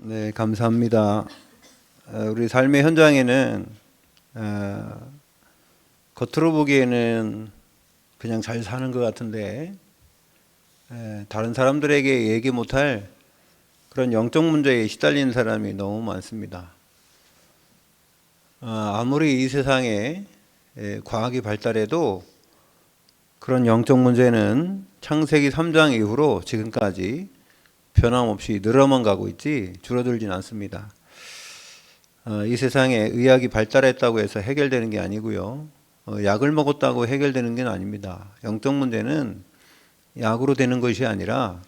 네, 감사합니다. 우리 삶의 현장에는 겉으로 보기에는 그냥 잘 사는 것 같은데 다른 사람들에게 얘기 못할 그런 영적 문제에 시달리는 사람이 너무 많습니다. 아무리 이 세상에 과학이 발달해도 그런 영적 문제는 창세기 3장 이후로 지금까지 변함없이 늘어만 가고 있지 줄어들진 않습니다. 이 세상에 의학이 발달했다고 해서 해결되는 게 아니고요. 약을 먹었다고 해결되는 게 아닙니다. 영적 문제는 약으로 되는 것이 아니라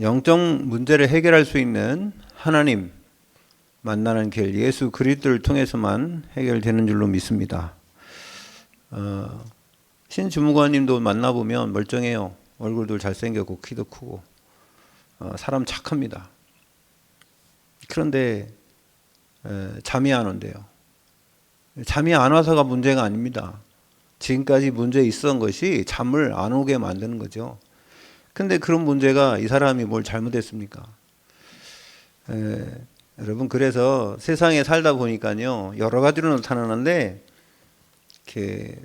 영적 문제를 해결할 수 있는 하나님 만나는 길 예수 그리스도를 통해서만 해결되는 줄로 믿습니다. 신주무관님도 만나보면 멀쩡해요. 얼굴도 잘생겼고 키도 크고 사람 착합니다. 그런데 잠이 안 온대요. 잠이 안 와서가 문제가 아닙니다. 지금까지 문제 있었던 것이 잠을 안 오게 만드는 거죠. 근데 그런 문제가 이 사람이 뭘 잘못했습니까? 여러분 그래서 세상에 살다 보니까요 여러 가지로 나타나는데 이렇게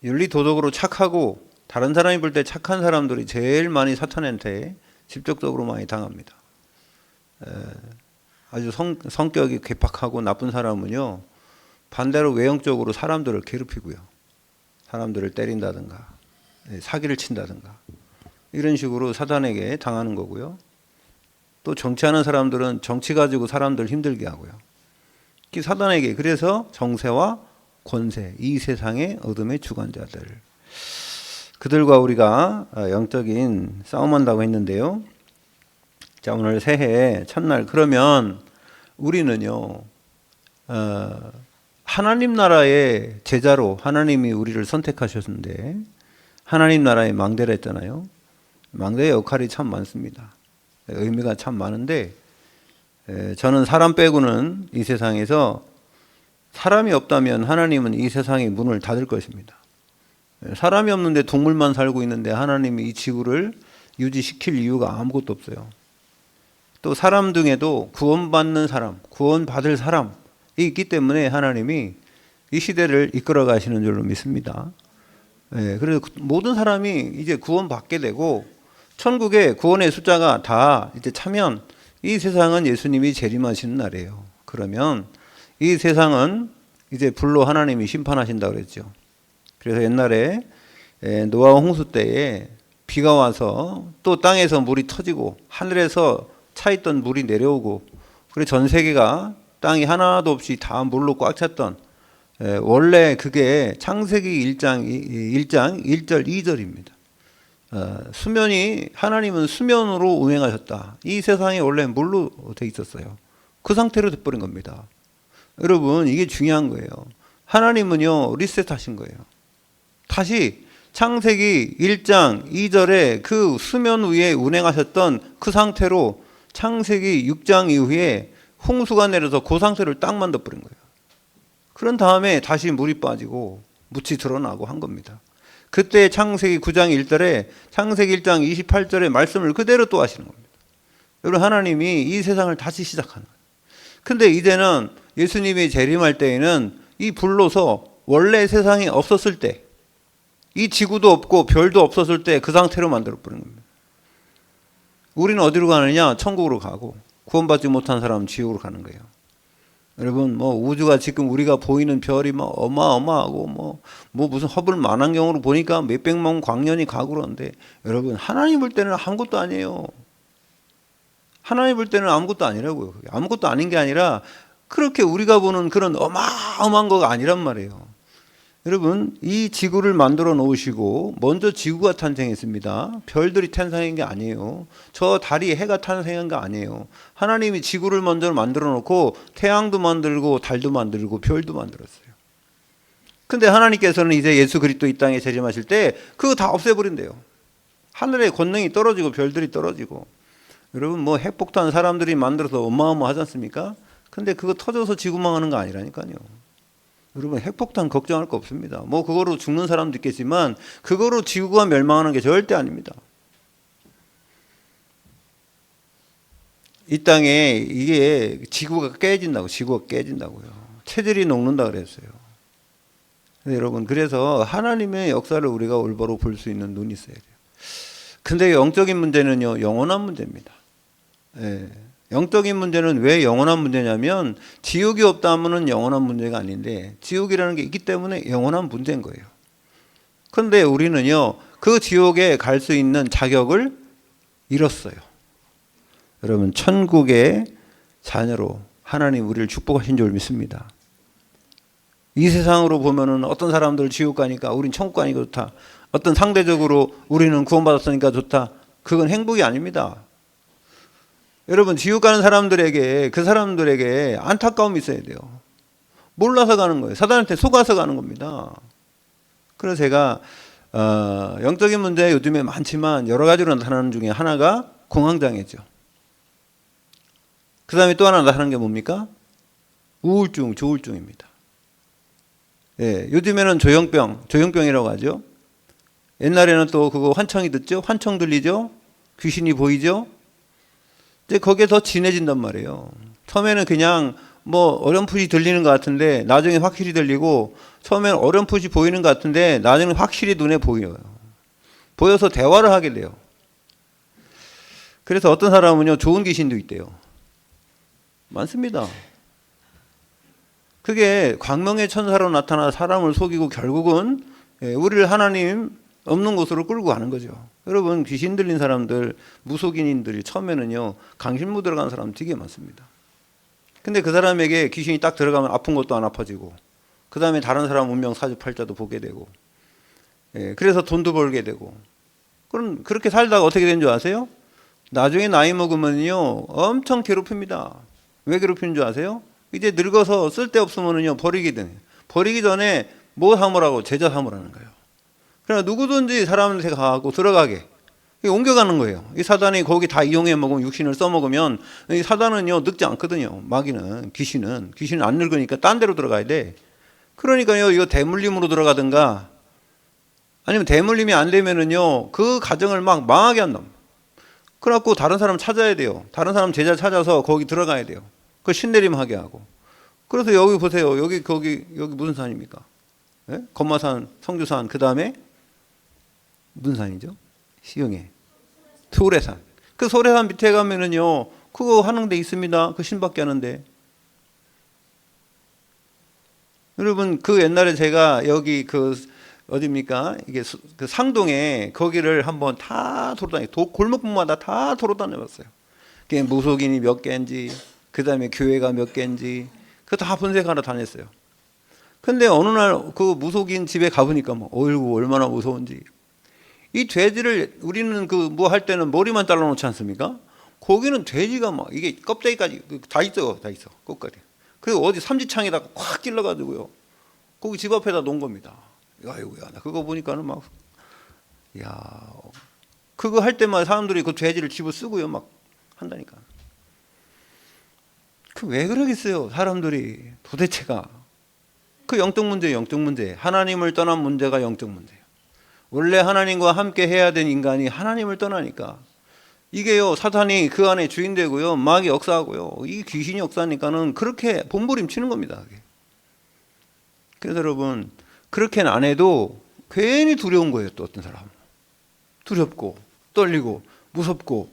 윤리 도덕으로 착하고 다른 사람이 볼 때 착한 사람들이 제일 많이 사탄한테 직접적으로 많이 당합니다. 아주 성격이 괴팍하고 나쁜 사람은요 반대로 외형적으로 사람들을 괴롭히고요, 사람들을 때린다든가 사기를 친다든가 이런 식으로 사탄에게 당하는 거고요. 또 정치하는 사람들은 정치 가지고 사람들 힘들게 하고요. 사탄에게 그래서 정세와 권세, 이 세상의 어둠의 주관자들, 그들과 우리가 영적인 싸움한다고 했는데요. 자, 오늘 새해 첫날 그러면 우리는요 하나님 나라의 제자로 하나님이 우리를 선택하셨는데 하나님 나라의 망대를 했잖아요. 망대의 역할이 참 많습니다. 의미가 참 많은데 저는 사람 빼고는 이 세상에서 사람이 없다면 하나님은 이 세상의 문을 닫을 것입니다. 사람이 없는데 동물만 살고 있는데 하나님이 이 지구를 유지시킬 이유가 아무것도 없어요. 또 사람 중에도 구원받는 사람, 구원받을 사람이 있기 때문에 하나님이 이 시대를 이끌어 가시는 줄로 믿습니다. 그래서 모든 사람이 이제 구원받게 되고 천국의 구원의 숫자가 다 이제 차면 이 세상은 예수님이 재림하시는 날이에요. 그러면 이 세상은 이제 불로 하나님이 심판하신다고 그랬죠. 그래서 옛날에 노아 홍수 때에 비가 와서 또 땅에서 물이 터지고 하늘에서 차있던 물이 내려오고 그래서 전 세계가 땅이 하나도 없이 다 물로 꽉 찼던 원래 그게 창세기 1장 1절 2절입니다. 수면이 하나님은 수면으로 운행하셨다. 이 세상이 원래 물로 돼 있었어요. 그 상태로 돼버린 겁니다. 여러분 이게 중요한 거예요. 하나님은요 리셋하신 거예요. 다시 창세기 1장 2절에 그 수면 위에 운행하셨던 그 상태로 창세기 6장 이후에 홍수가 내려서 그 상태를 딱 만들어버린 거예요. 그런 다음에 다시 물이 빠지고 묻이 드러나고 한 겁니다. 그때 창세기 9장 1절에 창세기 1장 28절에 말씀을 그대로 또 하시는 겁니다. 여러분 하나님이 이 세상을 다시 시작하는 거예요. 근데 이제는 예수님이 재림할 때에는 이 불로서 원래 세상이 없었을 때, 이 지구도 없고 별도 없었을 때 그 상태로 만들어버린 겁니다. 우리는 어디로 가느냐? 천국으로 가고 구원받지 못한 사람은 지옥으로 가는 거예요. 여러분 우주가 지금 우리가 보이는 별이 어마어마하고 무슨 허블 만환경으로 보니까 몇백만 광년이 가고 그러는데 여러분 하나님 볼 때는 아무것도 아니에요. 하나님 볼 때는 아무것도 아니라고요. 아무것도 아닌 게 아니라 그렇게 우리가 보는 그런 어마어마한 거가 아니란 말이에요. 여러분 이 지구를 만들어 놓으시고 먼저 지구가 탄생했습니다. 별들이 탄생한 게 아니에요. 저 달이 해가 탄생한 게 아니에요. 하나님이 지구를 먼저 만들어 놓고 태양도 만들고 달도 만들고 별도 만들었어요. 근데 하나님께서는 이제 예수 그리스도 이 땅에 재림하실 때 그거 다 없애버린대요. 하늘의 권능이 떨어지고 별들이 떨어지고 여러분 핵폭탄 사람들이 만들어서 어마어마하지 않습니까? 근데 그거 터져서 지구 망하는 거 아니라니까요. 여러분 핵폭탄 걱정할 거 없습니다. 그거로 죽는 사람도 있겠지만 그거로 지구가 멸망하는 게 절대 아닙니다. 이 땅에 이게 지구가 깨진다고요. 체질이 녹는다 그랬어요. 여러분, 그래서 하나님의 역사를 우리가 올바로 볼 수 있는 눈이 있어야 돼요. 근데 영적인 문제는요, 영원한 문제입니다. 예. 영적인 문제는 왜 영원한 문제냐면, 지옥이 없다 하면은 영원한 문제가 아닌데, 지옥이라는 게 있기 때문에 영원한 문제인 거예요. 그런데 우리는요, 그 지옥에 갈 수 있는 자격을 잃었어요. 여러분, 천국의 자녀로 하나님 우리를 축복하신 줄 믿습니다. 이 세상으로 보면은 어떤 사람들 지옥 가니까 우린 천국 가니까 좋다. 어떤 상대적으로 우리는 구원받았으니까 좋다. 그건 행복이 아닙니다. 여러분, 지옥 가는 사람들에게, 그 사람들에게 안타까움이 있어야 돼요. 몰라서 가는 거예요. 사단한테 속아서 가는 겁니다. 그래서 제가 영적인 문제 요즘에 많지만 여러 가지로 나타나는 중에 하나가 공황장애죠. 그 다음에 또 하나 나타나는 게 뭡니까? 우울증, 조울증입니다. 예, 요즘에는 조현병이라고 하죠. 옛날에는 또 그거 환청이 듣죠? 환청 들리죠? 귀신이 보이죠? 이제 거기에 더 진해진단 말이에요. 처음에는 그냥 뭐 어렴풋이 들리는 것 같은데 나중에 확실히 들리고, 처음에는 어렴풋이 보이는 것 같은데 나중에 확실히 눈에 보여요. 보여서 대화를 하게 돼요. 그래서 어떤 사람은요, 좋은 귀신도 있대요. 많습니다. 그게 광명의 천사로 나타나 사람을 속이고 결국은 우리를 하나님 없는 곳으로 끌고 가는 거죠. 여러분, 귀신 들린 사람들, 무속인인들이 처음에는요, 강신무 들어간 사람 되게 많습니다. 근데 그 사람에게 귀신이 딱 들어가면 아픈 것도 안 아파지고, 그 다음에 다른 사람 운명 사주팔자도 보게 되고, 그래서 돈도 벌게 되고, 그럼 그렇게 살다가 어떻게 된 줄 아세요? 나중에 나이 먹으면요, 엄청 괴롭힙니다. 왜 괴롭히는 줄 아세요? 이제 늙어서 쓸데없으면요, 버리기 전에 뭐 사모라고? 제자 사모라는 거예요. 그러니까 누구든지 사람한테 가고 들어가게 옮겨가는 거예요. 이 사단이 거기 다 이용해 먹으면, 육신을 써먹으면, 이 사단은요, 늙지 않거든요. 마귀는, 귀신은 안 늙으니까 딴 데로 들어가야 돼. 그러니까요, 이거 대물림으로 들어가든가, 아니면 대물림이 안 되면은요, 그 가정을 막 망하게 한다. 그래갖고 다른 사람 찾아야 돼요. 다른 사람 제자 찾아서 거기 들어가야 돼요. 그 신내림하게 하고. 그래서 여기 보세요. 여기 무슨 산입니까? 예? 건마산, 성주산, 그 다음에 무슨 산이죠? 시흥에 소래산. 그 소래산 밑에 가면은요, 그거 하는 데 있습니다. 그 신밖에 하는데. 여러분, 그 옛날에 제가 여기 그 어디입니까? 이게 그 상동에 거기를 한번 다 골목마다 다 돌아다녀봤어요. 그게 무속인이 몇 개인지, 그 다음에 교회가 몇 개인지, 그거 다 분석하러 다녔어요. 근데 어느 날 그 무속인 집에 가보니까 뭐, 어이구, 얼마나 무서운지. 이 돼지를 우리는 그 뭐 할 때는 머리만 잘라놓지 않습니까? 거기는 돼지가 막 이게 껍데기까지 다 있어. 끝까지. 그리고 어디 삼지창에다가 콱 찔러가지고요. 거기 집 앞에다 놓은 겁니다. 아이고야, 나 그거 보니까는 막, 야, 그거 할 때마다 사람들이 그 돼지를 집어 쓰고요, 막 한다니까. 그 왜 그러겠어요, 사람들이 도대체가. 그 영적 문제. 하나님을 떠난 문제가 영적 문제예요. 원래 하나님과 함께 해야 된 인간이 하나님을 떠나니까. 이게요, 사탄이 그 안에 주인 되고요, 마귀 역사하고요, 이 귀신이 역사하니까는 그렇게 몸부림치는 겁니다. 그래서 여러분, 그렇게는 안 해도 괜히 두려운 거예요. 또 어떤 사람은 두렵고 떨리고 무섭고.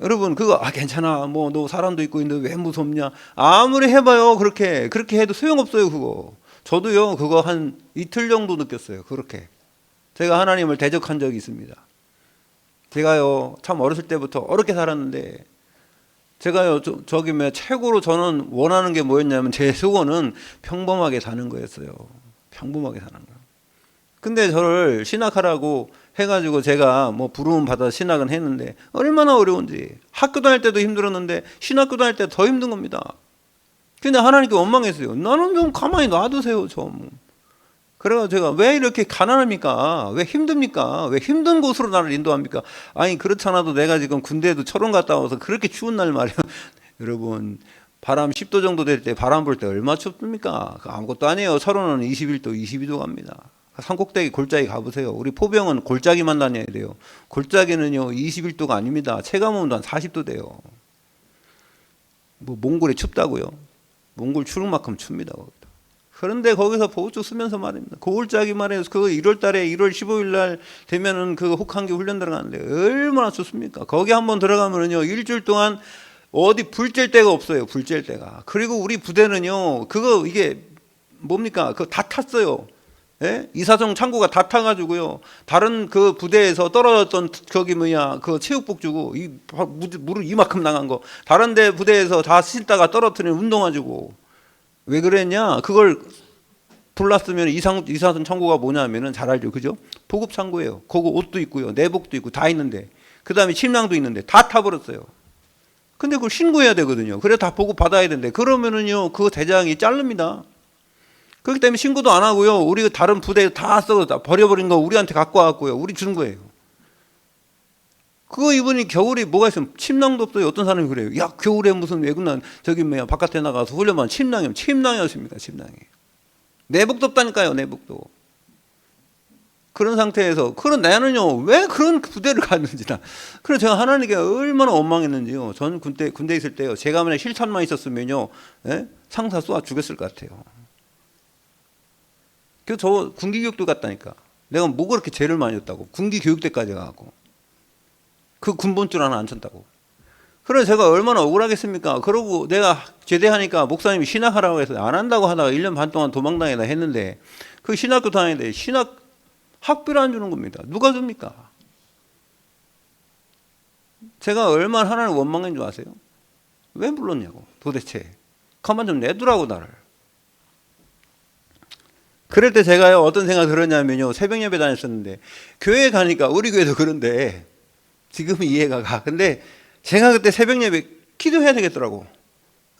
여러분, 그거 괜찮아, 뭐 너 사람도 있고 있는데 왜 무섭냐. 아무리 해봐요, 그렇게 해도 소용없어요. 그거 저도요, 그거 한 이틀 정도 느꼈어요. 그렇게 제가 하나님을 대적한 적이 있습니다. 제가요, 참 어렸을 때부터 어렵게 살았는데, 제가요, 최고로 저는 원하는 게 뭐였냐면, 제 소원은 평범하게 사는 거였어요. 평범하게 사는 거. 근데 저를 신학하라고 해가지고 제가 뭐 부름 받아 신학은 했는데 얼마나 어려운지. 학교 다닐 때도 힘들었는데 신학교 다닐 때 더 힘든 겁니다. 근데 하나님께 원망했어요. 나는 좀 가만히 놔두세요, 좀. 그래서 제가 왜 이렇게 가난합니까? 왜 힘듭니까? 왜 힘든 곳으로 나를 인도합니까? 아니, 그렇잖아도 내가 지금 군대에도 철원 갔다 와서 그렇게 추운 날 말이에요. 여러분, 바람 10도 정도 될 때 바람 불 때 얼마 춥습니까? 아무것도 아니에요. 철원은 21도, 22도 갑니다. 산꼭대기 골짜기 가보세요. 우리 포병은 골짜기만 다녀야 돼요. 골짜기는요, 21도가 아닙니다. 체감온도 한 40도 돼요. 뭐 몽골이 춥다고요? 몽골 추울 만큼 춥니다. 거기도. 그런데 거기서 보호쭉 쓰면서 말입니다. 고울짝이 말해서 그 1월 달에 1월 15일 날 되면은 그 혹한기 훈련 들어가는데 얼마나 좋습니까? 거기 한번 들어가면은요, 일주일 동안 어디 불 쬐 데가 없어요. 불 쬐 데가. 그리고 우리 부대는요, 그거 이게 뭡니까? 그거 다 탔어요. 예? 이사정 창고가 다 타가지고요. 다른 그 부대에서 떨어졌던 거기 뭐야 그 체육복 주고 이 무릎 이만큼 나간 거 다른 데 부대에서 다 싣다가 떨어뜨린 운동화 주고 왜 그랬냐? 그걸 불났으면 이사정 창고가 뭐냐면은 잘 알죠, 그죠? 보급 창고예요. 거기 옷도 있고요, 내복도 있고 다 있는데 그 다음에 침낭도 있는데 다 타버렸어요. 근데 그걸 신고해야 되거든요. 그래 다 보급 받아야 되는데 그러면은요 그 대장이 자릅니다. 그렇기 때문에 신고도 안 하고요. 우리 다른 부대에 다 써, 다 버려버린 거 우리한테 갖고 왔고요. 우리 주는 거예요. 그거 입으니 겨울에 뭐가 있으면 침낭도 없어요. 어떤 사람이 그래요. 야, 겨울에 무슨 외국난 저기 뭐야 바깥에 나가서 훈련만 침낭이었습니다. 침낭이. 내복도 없다니까요. 내복도. 그런 상태에서 그런 나는요 왜 그런 부대를 갔는지 나. 그래서 제가 하나님께 얼마나 원망했는지요. 저는 군대 있을 때요. 제가 만약 실탄만 있었으면요, 예? 상사 쏘아 죽였을 것 같아요. 그래서 저 군기 교육도 갔다니까. 내가 뭐 그렇게 죄를 많이 졌다고. 군기 교육대까지 가고. 그 군번줄 하나 안 쳤다고. 그래서 제가 얼마나 억울하겠습니까? 그러고 내가 제대하니까 목사님이 신학하라고 해서 안 한다고 하다가 1년 반 동안 도망다니다 했는데 그 신학교 다니는데 신학 학비를 안 주는 겁니다. 누가 줍니까? 제가 얼마나 하나님 원망인 줄 아세요? 왜 불렀냐고 도대체. 가만 좀 내두라고 나를. 그럴 때 제가요 어떤 생각 들었냐면요, 새벽 예배 다녔었는데 교회 가니까 우리 교회도 그런데 지금은 이해가 가. 근데 제가 그때 새벽 예배 기도해야 되겠더라고.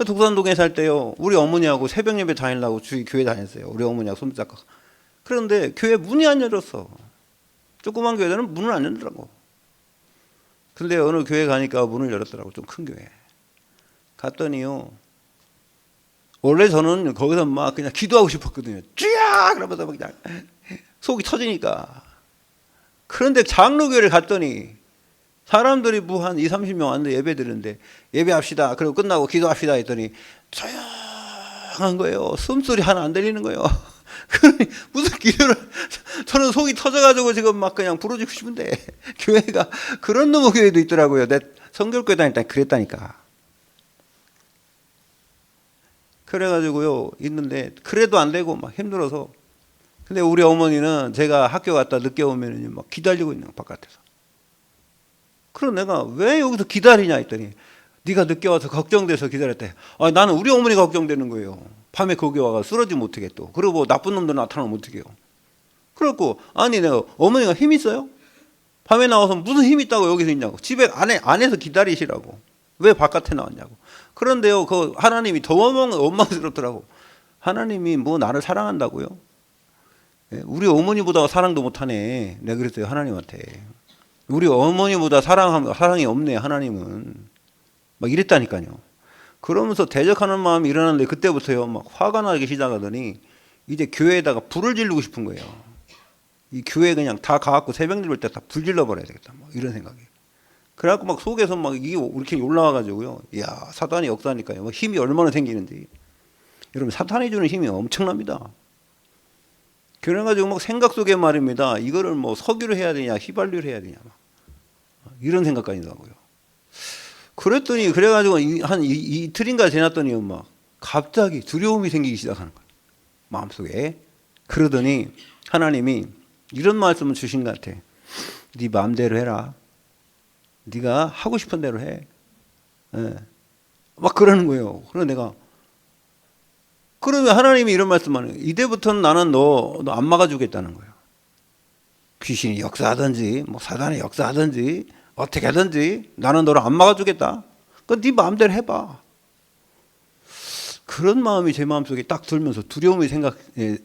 독산동에 살 때요 우리 어머니하고 새벽 예배 다니려고 주위 교회 다녔어요. 우리 어머니하고 손잡고. 그런데 교회 문이 안 열렸어. 조그만 교회들은 문을 안 열더라고. 근데 어느 교회 가니까 문을 열었더라고. 좀 큰 교회 갔더니요, 원래 저는 거기서 막 그냥 기도하고 싶었거든요. 쥐야! 그러면서 막 그냥 속이 터지니까. 그런데 장로교회를 갔더니 사람들이 뭐 한 20, 30명 왔는데 예배 드리는데 예배합시다. 그리고 끝나고 기도합시다 했더니 조용한 거예요. 숨소리 하나 안 들리는 거예요. 그러니 무슨 기도를, 저는 속이 터져가지고 지금 막 그냥 부러지고 싶은데 교회가 그런 놈의 교회도 있더라고요. 내 성결교회 다닐 때 그랬다니까. 그래가지고요 있는데 그래도 안 되고 막 힘들어서. 근데 우리 어머니는 제가 학교 갔다 늦게 오면 막 기다리고 있는 거 바깥에서. 그럼 내가 왜 여기서 기다리냐 했더니 네가 늦게 와서 걱정돼서 기다렸대. 아, 나는 우리 어머니가 걱정되는 거예요. 밤에 거기 와가 쓰러지면 어떡해 또. 그리고 뭐 나쁜 놈들 나타나면 어떡해요. 그래갖고 아니 내가 어머니가 힘 있어요? 밤에 나와서 무슨 힘 있다고 여기서 있냐고. 집에 안에서 기다리시라고. 왜 바깥에 나왔냐고. 그런데요 그 하나님이 더 원망스럽더라고. 하나님이 뭐 나를 사랑한다고요? 우리 어머니보다 사랑도 못하네. 내가 그랬어요 하나님한테. 우리 어머니보다 사랑이 없네 하나님은. 막 이랬다니까요. 그러면서 대적하는 마음이 일어났는데 그때부터요 막 화가 나기 시작하더니 이제 교회에다가 불을 지르고 싶은 거예요. 이 교회 그냥 다 가갖고 새벽 예배 때 다 불 질러버려야 되겠다. 막 이런 생각이. 그래갖고 막 속에서 막 이게 이렇게 올라와가지고요. 이야, 사탄의 역사니까요. 막 힘이 얼마나 생기는지. 여러분, 사탄이 주는 힘이 엄청납니다. 그래가지고 막 생각 속에 말입니다. 이거를 뭐 석유를 해야 되냐, 휘발유를 해야 되냐. 막 이런 생각까지 나고요. 그랬더니, 그래가지고 한 이틀인가 지났더니 막 갑자기 두려움이 생기기 시작하는 거예요. 마음속에. 그러더니 하나님이 이런 말씀을 주신 것 같아. 네 마음대로 해라. 네가 하고 싶은 대로 해. 예. 막 그러는 거예요. 그래서 내가 그러면 하나님이 이런 말씀하는 거예요. 이제부터는 나는 너 안 막아주겠다는 거예요. 귀신이 역사하든지 뭐 사단이 역사하든지 어떻게 하든지 나는 너를 안 막아주겠다. 그건 네 마음대로 해봐. 그런 마음이 제 마음속에 딱 들면서 두려움이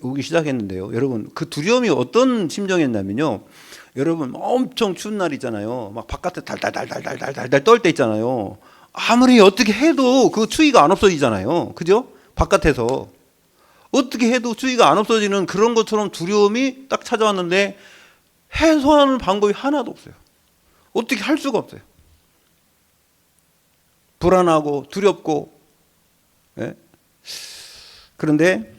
오기 시작했는데요. 여러분 그 두려움이 어떤 심정이었냐면요. 여러분 엄청 추운 날 있잖아요. 막 바깥에 달달달달달달달 떨 때 있잖아요. 아무리 어떻게 해도 그 추위가 안 없어지잖아요. 그죠? 바깥에서 어떻게 해도 추위가 안 없어지는 그런 것처럼 두려움이 딱 찾아왔는데 해소하는 방법이 하나도 없어요. 어떻게 할 수가 없어요. 불안하고 두렵고 예? 그런데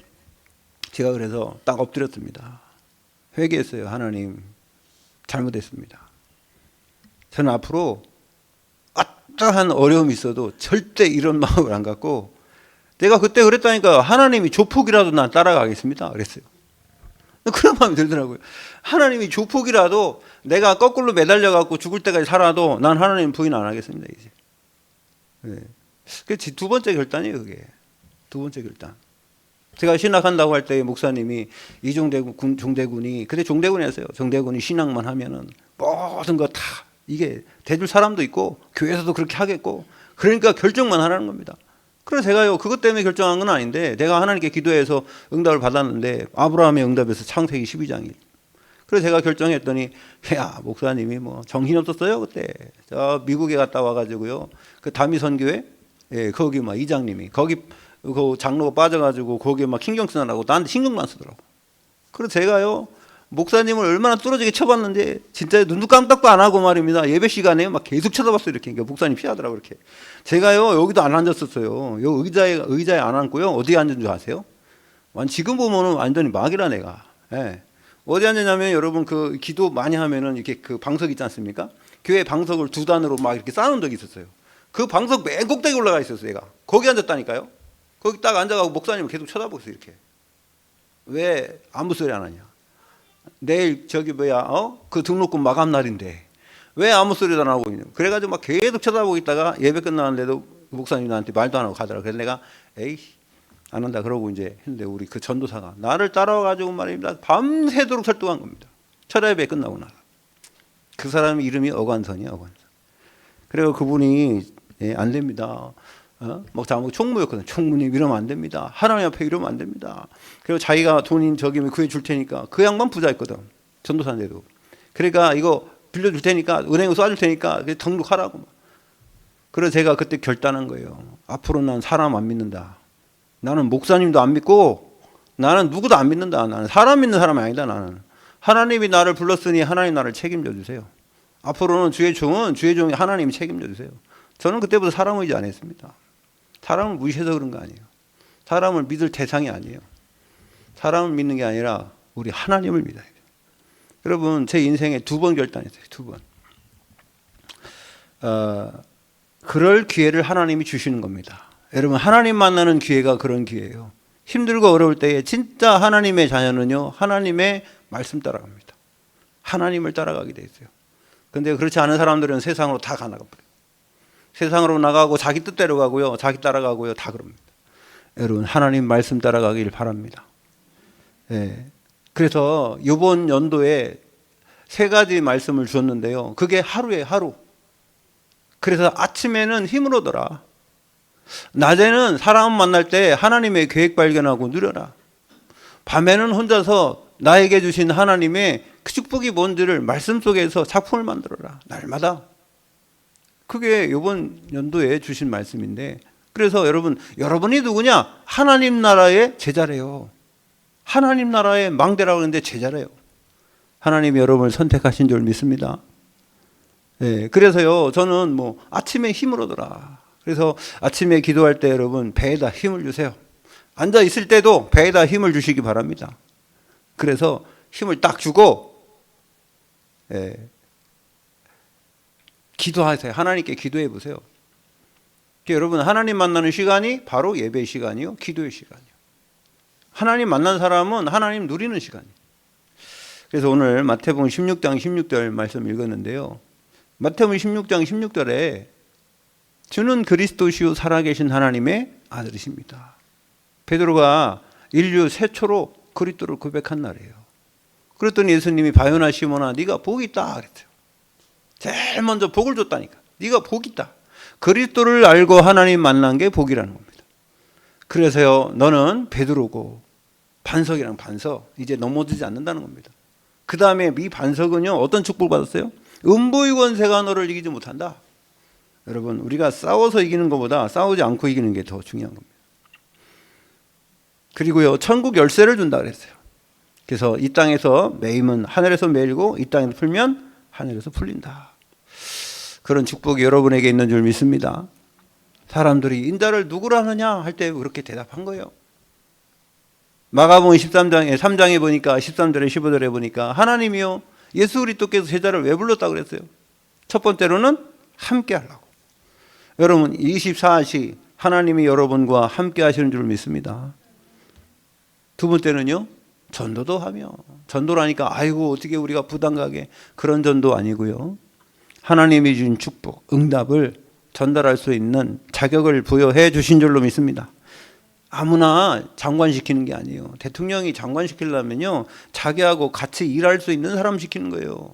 제가 그래서 딱 엎드렸습니다. 회개했어요. 하나님, 잘못했습니다. 저는 앞으로 어떠한 어려움이 있어도 절대 이런 마음을 안 갖고, 내가 그때 그랬다니까, 하나님이 조폭이라도 난 따라가겠습니다 그랬어요. 그런 마음이 들더라고요. 하나님이 조폭이라도 내가 거꾸로 매달려 갖고 죽을 때까지 살아도 난 하나님 부인 안 하겠습니다 이제. 네. 그게 두 번째 결단이에요. 그게 두 번째 결단. 제가 신학한다고 할 때 목사님이 이종대군 종대군이, 그때 종대군이었어요. 종대군이 신학만 하면은 모든 거 다 이게 대줄 사람도 있고 교회에서도 그렇게 하겠고, 그러니까 결정만 하라는 겁니다. 그래서 제가요, 그것 때문에 결정한 건 아닌데, 내가 하나님께 기도해서 응답을 받았는데, 아브라함의 응답에서 창세기 12장이. 그래서 제가 결정했더니, 야, 목사님이 뭐 정신 없었어요 그때. 저 미국에 갔다 와가지고요, 그 다미선교회, 예, 거기 막 이장님이 거기 그 장로가 빠져가지고 거기에 막 신경 쓰느라고 나한테 신경만 쓰더라고. 그래서 제가요, 목사님을 얼마나 뚫어지게 쳐봤는지 진짜 눈도 깜짝도 안 하고 말입니다. 예배 시간에 막 계속 쳐다봤어요. 이렇게. 그러니까 목사님 피하더라고 이렇게. 제가요, 여기도 안 앉았었어요. 요 의자에 안 앉고요. 어디에 앉은 줄 아세요? 지금 보면은 완전히 막이라 내가. 예. 어디 앉았냐면, 여러분 그 기도 많이 하면은 이렇게 그 방석 있지 않습니까? 교회 방석을 두 단으로 막 이렇게 쌓아놓은 적이 있었어요. 그 방석 맨 꼭대기 올라가 있었어요. 얘가 거기 앉았다니까요. 거기 딱 앉아가고 목사님을 계속 쳐다보고 있어요. 이렇게. 왜 아무 소리 안 하냐? 내일 저기 그 등록금 마감 날인데 왜 아무 소리도 안 하고 있냐? 그래가지고 막 계속 쳐다보고 있다가 예배 끝나는데도 목사님 나한테 말도 안 하고 가더라고. 그래서 내가 에이 안 한다 그러고 이제 했는데, 우리 그 전도사가 나를 따라와가지고 말입니다, 밤새도록 설득한 겁니다. 첫 예배 끝나고 나서. 그 사람 이름이 어관선이야, 어관선. 그리고 그분이 안 됩니다. 막 자목 총무였거든. 총무님 이러면 안 됩니다. 하나님 앞에 이러면 안 됩니다. 그리고 자기가 돈인 저기면 구해줄 테니까. 그 양반 부자였거든. 전도사인데도. 그러니까 이거 빌려줄 테니까, 은행에 쏴줄 테니까 등록하라고. 그래서 제가 그때 결단한 거예요. 앞으로 난 사람 안 믿는다. 나는 목사님도 안 믿고 나는 누구도 안 믿는다. 나는 사람 믿는 사람이 아니다. 나는 하나님이 나를 불렀으니 하나님 나를 책임져 주세요. 앞으로는 주의 종이 하나님이 책임져 주세요. 저는 그때부터 사람을 의지 안 했습니다. 사람을 무시해서 그런 거 아니에요. 사람을 믿을 대상이 아니에요. 사람을 믿는 게 아니라 우리 하나님을 믿어야 돼요. 여러분, 제 인생에 2번 결단했어요. 2번. 그럴 기회를 하나님이 주시는 겁니다. 여러분, 하나님 만나는 기회가 그런 기회예요. 힘들고 어려울 때에 진짜 하나님의 자녀는요, 하나님의 말씀 따라갑니다. 하나님을 따라가게 돼 있어요. 그런데 그렇지 않은 사람들은 세상으로 다 가나가 버려요. 세상으로 나가고 자기 뜻대로 가고요, 자기 따라가고요, 다 그럽니다. 여러분, 하나님 말씀 따라가길 바랍니다. 예. 그래서 이번 연도에 3가지 말씀을 주었는데요, 그게 하루에 하루. 그래서 아침에는 힘을 얻어라. 낮에는 사람 만날 때 하나님의 계획 발견하고 누려라. 밤에는 혼자서 나에게 주신 하나님의 그 축복이 뭔지를 말씀 속에서 작품을 만들어라. 날마다. 그게 이번 연도에 주신 말씀인데, 그래서 여러분이 누구냐? 하나님 나라의 제자래요. 하나님 나라의 망대라고 하는데 제자래요. 하나님이 여러분을 선택하신 줄 믿습니다. 네, 그래서요, 저는 아침에 힘을 얻어라. 그래서 아침에 기도할 때 여러분, 배에다 힘을 주세요. 앉아 있을 때도 배에다 힘을 주시기 바랍니다. 그래서 힘을 딱 주고, 기도하세요. 하나님께 기도해 보세요. 여러분, 하나님 만나는 시간이 바로 예배 시간이요, 기도의 시간이요. 하나님 만난 사람은 하나님 누리는 시간이에요. 그래서 오늘 마태복음 16장 16절 말씀 읽었는데요, 마태복음 16장 16절에 주는 그리스도시요 살아계신 하나님의 아들이십니다. 베드로가 인류 최초로 그리스도를 고백한 날이에요. 그랬더니 예수님이 바요나 시몬아, 네가 복이 있다 그랬어요. 제일 먼저 복을 줬다니까. 네가 복이 있다. 그리스도를 알고 하나님 만난 게 복이라는 겁니다. 그래서요, 너는 베드로고 반석이랑 반석, 이제 넘어지지 않는다는 겁니다. 그 다음에 이 반석은요, 어떤 축복을 받았어요? 음부의 권세가 너를 이기지 못한다. 여러분, 우리가 싸워서 이기는 것보다 싸우지 않고 이기는 게 더 중요한 겁니다. 그리고요, 천국 열쇠를 준다 그랬어요. 그래서 이 땅에서 매임은 하늘에서 매이고 이 땅에서 풀면 하늘에서 풀린다. 그런 축복이 여러분에게 있는 줄 믿습니다. 사람들이 인자를 누구라 하느냐 할 때 그렇게 대답한 거예요. 마가복음 13장에 3장에 보니까 13절에 15절에 보니까 하나님이요 예수 그리스도께서 제자를 왜 불렀다고 그랬어요? 첫 번째로는 함께 하려고. 여러분 24시 하나님이 여러분과 함께 하시는 줄 믿습니다. 두 번째는요, 전도도 하며. 전도라니까 아이고 어떻게 우리가 부담 가게, 그런 전도 아니고요. 하나님이 주신 축복, 응답을 전달할 수 있는 자격을 부여해 주신 줄로 믿습니다. 아무나 장관시키는 게 아니에요. 대통령이 장관시키려면요, 자기하고 같이 일할 수 있는 사람 시키는 거예요.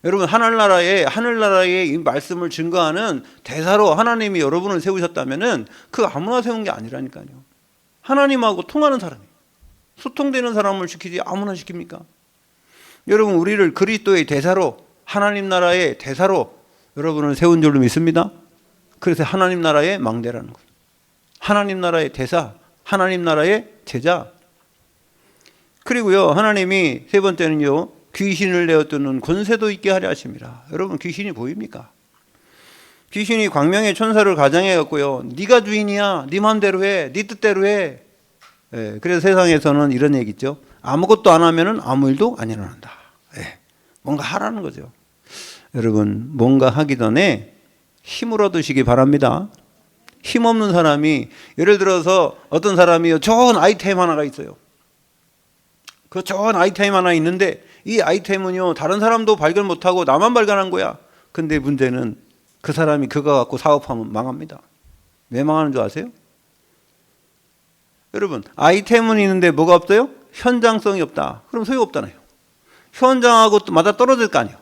여러분 하늘나라의 이 말씀을 증거하는 대사로 하나님이 여러분을 세우셨다면은 그 아무나 세운 게 아니라니까요. 하나님하고 통하는 사람이에요. 소통되는 사람을 시키지 아무나 시킵니까? 여러분 우리를 그리스도의 대사로, 하나님 나라의 대사로 여러분을 세운 줄로 믿습니다. 그래서 하나님 나라의 망대라는 거예요. 하나님 나라의 대사, 하나님 나라의 제자. 그리고요, 하나님이 세 번째는요, 귀신을 내어 쫓는 권세도 있게 하려 하십니다. 여러분 귀신이 보입니까? 귀신이 광명의 천사를 가장해 갖고요, 네가 주인이야, 네 마음대로 해, 네 뜻대로 해. 예, 그래서 세상에서는 이런 얘기 있죠. 아무것도 안 하면은 아무 일도 안 일어난다. 예, 뭔가 하라는 거죠. 여러분 뭔가 하기 전에 힘을 얻으시기 바랍니다. 힘없는 사람이, 예를 들어서 어떤 사람이 좋은 아이템 하나가 있어요. 그 좋은 아이템 하나 있는데 이 아이템은요 다른 사람도 발견 못하고 나만 발견한 거야. 근데 문제는 그 사람이 그거 갖고 사업하면 망합니다. 왜 망하는 줄 아세요? 여러분 아이템은 있는데 뭐가 없어요? 현장성이 없다. 그럼 소용없잖아요. 현장하고 또 맞아 떨어질 거 아니에요.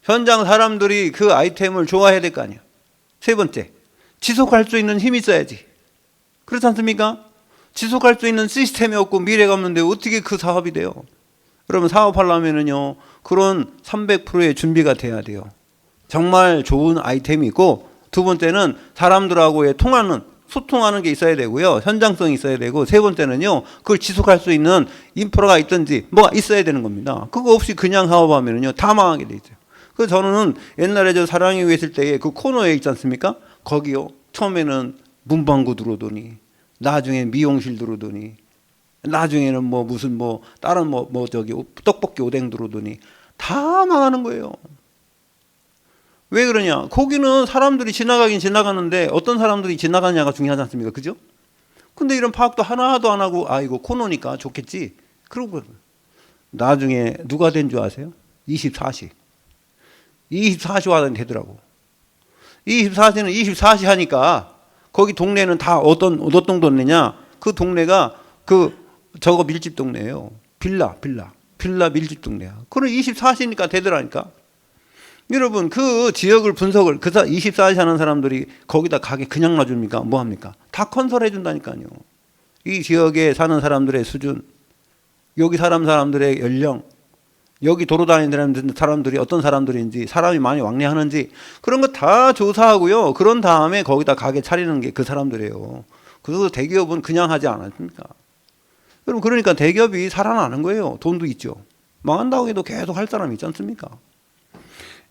현장 사람들이 그 아이템을 좋아해야 될 거 아니에요. 세 번째, 지속할 수 있는 힘이 있어야지. 그렇지 않습니까? 지속할 수 있는 시스템이 없고 미래가 없는데 어떻게 그 사업이 돼요? 여러분 사업하려면은요 그런 300%의 준비가 돼야 돼요. 정말 좋은 아이템이 있고, 두 번째는 사람들하고의 통하는, 소통하는 게 있어야 되고요, 현장성이 있어야 되고, 세 번째는요 그걸 지속할 수 있는 인프라가 있든지 뭐가 있어야 되는 겁니다. 그거 없이 그냥 사업하면은요 다 망하게 돼 있어요. 그래서 저는 옛날에 저 사랑의 교회 있을 때에 그 코너에 있지 않습니까? 거기요 처음에는 문방구 들어오더니, 나중에 미용실 들어오더니, 나중에는 뭐 무슨 뭐 다른 뭐 저기 떡볶이 오뎅 들어오더니 다 망하는 거예요. 왜 그러냐? 거기는 사람들이 지나가긴 지나가는데 어떤 사람들이 지나가냐가 중요하지 않습니까? 그죠? 근데 이런 파악도 하나도 안 하고, 아 이거 코너니까 좋겠지, 그러고 나중에 누가 된 줄 아세요? 24시 와야 되더라고. 24시는 24시 하니까 거기 동네는 다 어떤 동네냐? 그 동네가 저거 밀집 동네예요. 빌라 밀집 동네야. 그럼 24시니까 되더라니까. 여러분 그 지역을 분석을, 24시 하는 사람들이 거기다 가게 그냥 놔줍니까? 뭐 합니까? 다 컨설해 준다니까요. 이 지역에 사는 사람들의 수준, 여기 사람들의 연령, 여기 돌아다니는 사람들이 어떤 사람들인지, 사람이 많이 왕래하는지, 그런 거 다 조사하고요, 그런 다음에 거기다 가게 차리는 게 그 사람들이에요. 그래서 대기업은 그냥 하지 않았습니까? 여러분 그러니까 대기업이 살아나는 거예요. 돈도 있죠. 망한다고 해도 계속 할 사람이 있지 않습니까?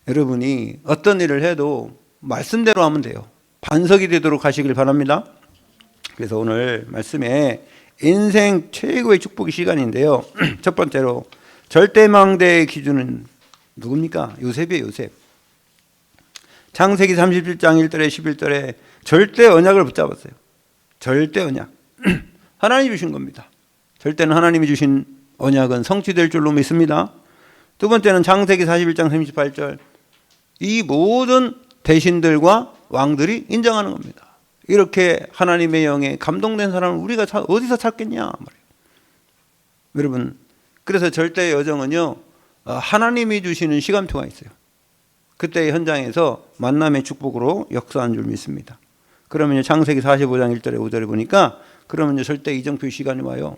여러분이 어떤 일을 해도 말씀대로 하면 돼요. 반석이 되도록 하시길 바랍니다. 그래서 오늘 말씀에 인생 최고의 축복의 시간인데요. 첫 번째로 절대망대의 기준은 누굽니까? 요셉이에요. 요셉. 창세기 37장 1절에 11절에 절대 언약을 붙잡았어요. 절대 언약. 하나님이 주신 겁니다. 절대는 하나님이 주신 언약은 성취될 줄로 믿습니다. 두 번째는 창세기 41장 38절. 이 모든 대신들과 왕들이 인정하는 겁니다. 이렇게 하나님의 영에 감동된 사람을 우리가 어디서 찾겠냐 말이에요. 여러분 그래서 절대의 여정은요 하나님이 주시는 시간표가 있어요. 그때의 현장에서 만남의 축복으로 역사한 줄 믿습니다. 그러면 창세기 45장 1절에 5절에 보니까 그러면 절대 이정표 시간이 와요.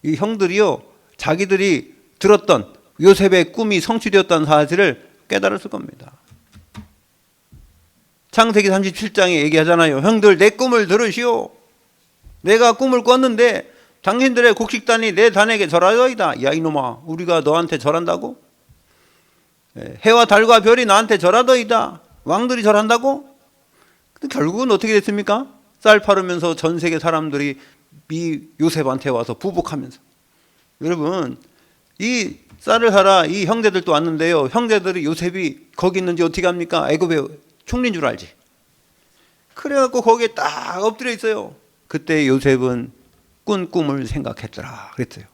이 형들이요 자기들이 들었던 요셉의 꿈이 성취되었다는 사실을 깨달았을 겁니다. 창세기 37장에 얘기하잖아요. 형들 내 꿈을 들으시오. 내가 꿈을 꿨는데 당신들의 곡식단이 내 단에게 절하여이다. 야 이놈아, 우리가 너한테 절한다고? 해와 달과 별이 나한테 절하더이다. 왕들이 절한다고? 근데 결국은 어떻게 됐습니까? 쌀 팔으면서 전 세계 사람들이 이 요셉한테 와서 부복하면서. 여러분, 이 쌀을 사라 이 형제들도 왔는데요. 형제들이 요셉이 거기 있는지 어떻게 합니까? 애굽의 총리인 줄 알지. 그래갖고 거기에 딱 엎드려 있어요. 그때 요셉은 꾼 꿈을 생각했더라 그랬어요.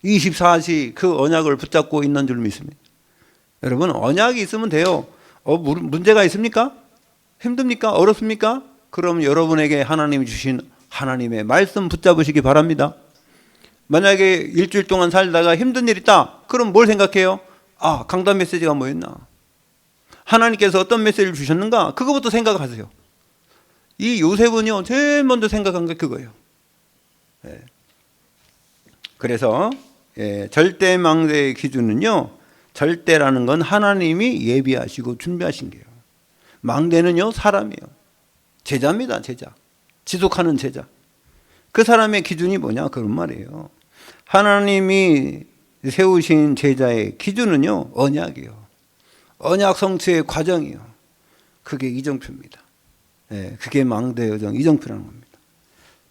24시 그 언약을 붙잡고 있는 줄 믿습니다. 여러분, 언약이 있으면 돼요. 문제가 있습니까? 힘듭니까? 어렵습니까? 그럼 여러분에게 하나님이 주신 하나님의 말씀 붙잡으시기 바랍니다. 만약에 일주일 동안 살다가 힘든 일 있다. 그럼 뭘 생각해요? 아, 강단 메시지가 뭐였나? 하나님께서 어떤 메시지를 주셨는가? 그거부터 생각하세요. 이 요셉은요, 제일 먼저 생각한 게 그거예요. 예. 그래서 절대 망대의 기준은요, 절대라는 건 하나님이 예비하시고 준비하신 게요. 망대는요, 사람이에요. 제자입니다, 제자. 지속하는 제자. 그 사람의 기준이 뭐냐? 그런 말이에요. 하나님이 세우신 제자의 기준은요, 언약이에요. 언약 성취의 과정이에요. 그게 이정표입니다. 네, 그게 망대 여정 이정표라는 겁니다.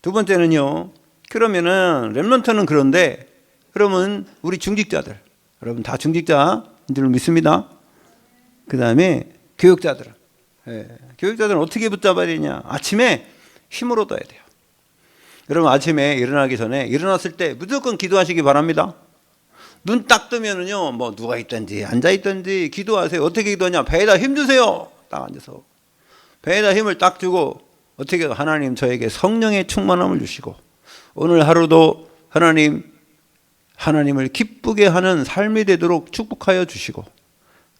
두 번째는요, 그러면은 렘넌트는 그런데, 그러면 우리 중직자들, 여러분 다 중직자인 줄 믿습니다. 그 다음에 교육자들은, 교육자들은 어떻게 붙잡아야 되냐? 아침에 힘을 얻어야 돼요. 여러분, 아침에 일어나기 전에 일어났을 때 무조건 기도하시기 바랍니다. 눈 딱 뜨면은요, 뭐 누가 있든지 앉아 있든지 기도하세요. 어떻게 기도하냐? 배에다 힘 주세요. 딱 앉아서 배에다 힘을 딱 주고, 어떻게 하나님 저에게 성령의 충만함을 주시고, 오늘 하루도 하나님을 기쁘게 하는 삶이 되도록 축복하여 주시고,